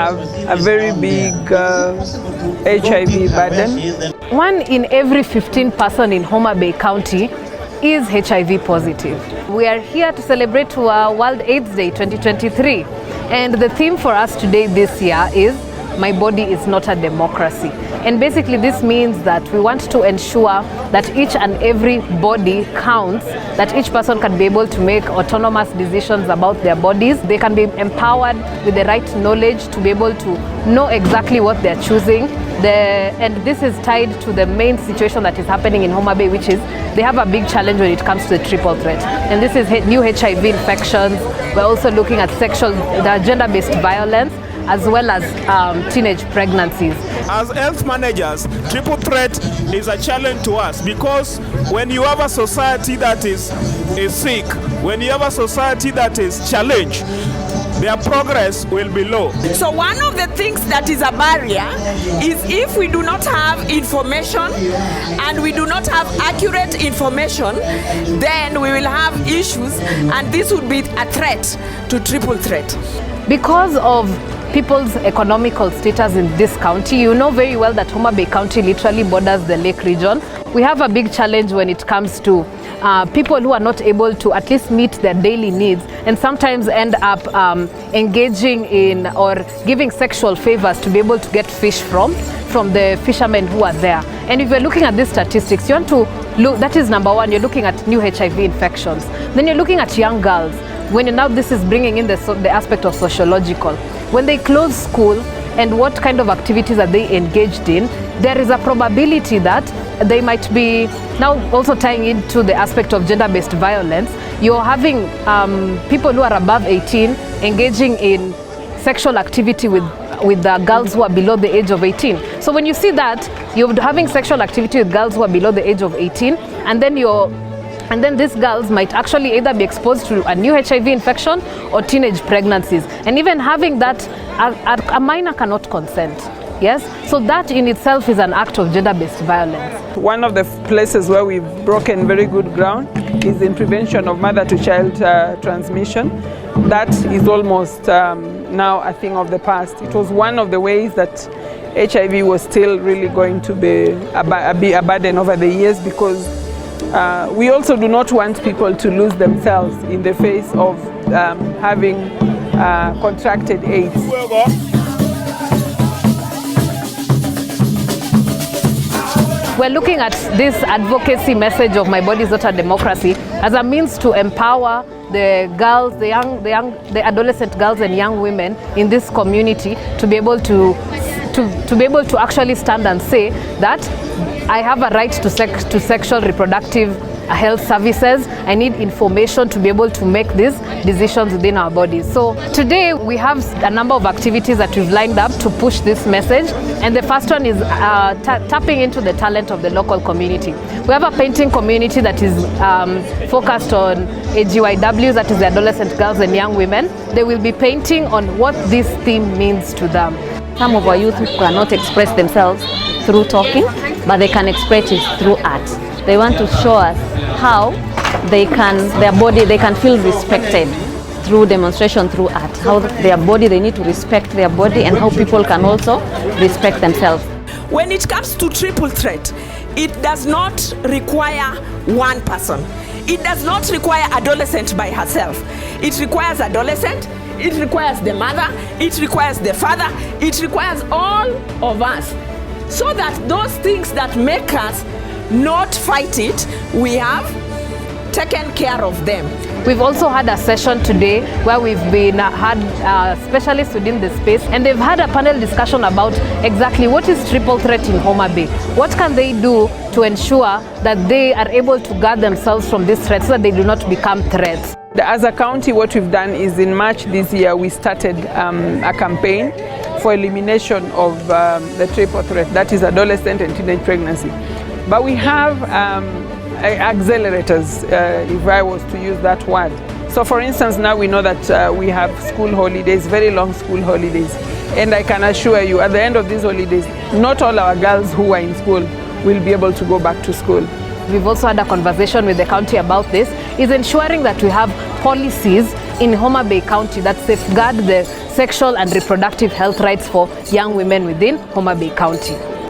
have a very big HIV burden. 1 in every 15 person in Homa Bay County is HIV positive. We are here to celebrate World AIDS Day 2023, and the theme for us today this year is "My body is not a democracy." And basically this means that we want to ensure that each and every body counts, that each person can be able to make autonomous decisions about their bodies. They can be empowered with the right knowledge to be able to know exactly what they're choosing. And this is tied to the main situation that is happening in Homa Bay, which is they have a big challenge when it comes to the triple threat. And this is new HIV infections. We're also looking at gender-based violence, as well as teenage pregnancies. As health managers, triple threat is a challenge to us, because when you have a society that is sick, when you have a society that is challenged, their progress will be low. So one of the things that is a barrier is if we do not have information and we do not have accurate information, then we will have issues, and this would be a threat to triple threat. Because of people's economical status in this county, you know very well that Homa Bay County literally borders the Lake region. We have a big challenge when it comes to people who are not able to at least meet their daily needs, and sometimes end up engaging in or giving sexual favors to be able to get fish from the fishermen who are there. And if you're looking at these statistics, you want to look, that is number one, you're looking at new HIV infections. Then you're looking at young girls. Now this is bringing in the aspect of sociological. When they close school and what kind of activities are they engaged in, there is a probability that they might be, now also tying into the aspect of gender-based violence, you're having people who are above 18 engaging in sexual activity with the girls who are below the age of 18. So when you see that, you're having sexual activity with girls who are below the age of 18, and then these girls might actually either be exposed to a new HIV infection or teenage pregnancies. And even having that, a minor cannot consent. Yes, so that in itself is an act of gender-based violence. One of the places where we've broken very good ground is in prevention of mother-to-child transmission. That is almost now a thing of the past. It was one of the ways that HIV was still really going to be a burden over the years, because we also do not want people to lose themselves in the face of having contracted AIDS. We're looking at this advocacy message of "My body is not a democracy" as a means to empower the girls, the adolescent girls and young women in this community to be able to actually stand and say that I have a right to sexual reproductive health services. I need information to be able to make these decisions within our bodies. So today we have a number of activities that we've lined up to push this message, and the first one is tapping into the talent of the local community. We have a painting community that is focused on AGYWs, that is the adolescent girls and young women. They will be painting on what this theme means to them. Some of our youth cannot express themselves through talking, but they can express it through art. They want to show us how they can feel respected through demonstration, through art. How their body, they need to respect their body, and how people can also respect themselves. When it comes to triple threat, it does not require one person. It does not require adolescent by herself. It requires adolescent, it requires the mother, it requires the father, it requires all of us. So that those things that make us not fight it, we have taken care of them. We've also had a session today where we've had specialists within the space, and they've had a panel discussion about exactly what is triple threat in Homa Bay. What can they do to ensure that they are able to guard themselves from these threats so that they do not become threats? As a county, what we've done is in March this year, we started a campaign for elimination of the triple threat, that is adolescent and teenage pregnancy. But we have accelerators, if I was to use that word. So for instance, now we know that we have school holidays, very long school holidays. And I can assure you, at the end of these holidays, not all our girls who are in school will be able to go back to school. We've also had a conversation with the county about this, is ensuring that we have policies in Homa Bay County that safeguard the sexual and reproductive health rights for young women within Homa Bay County.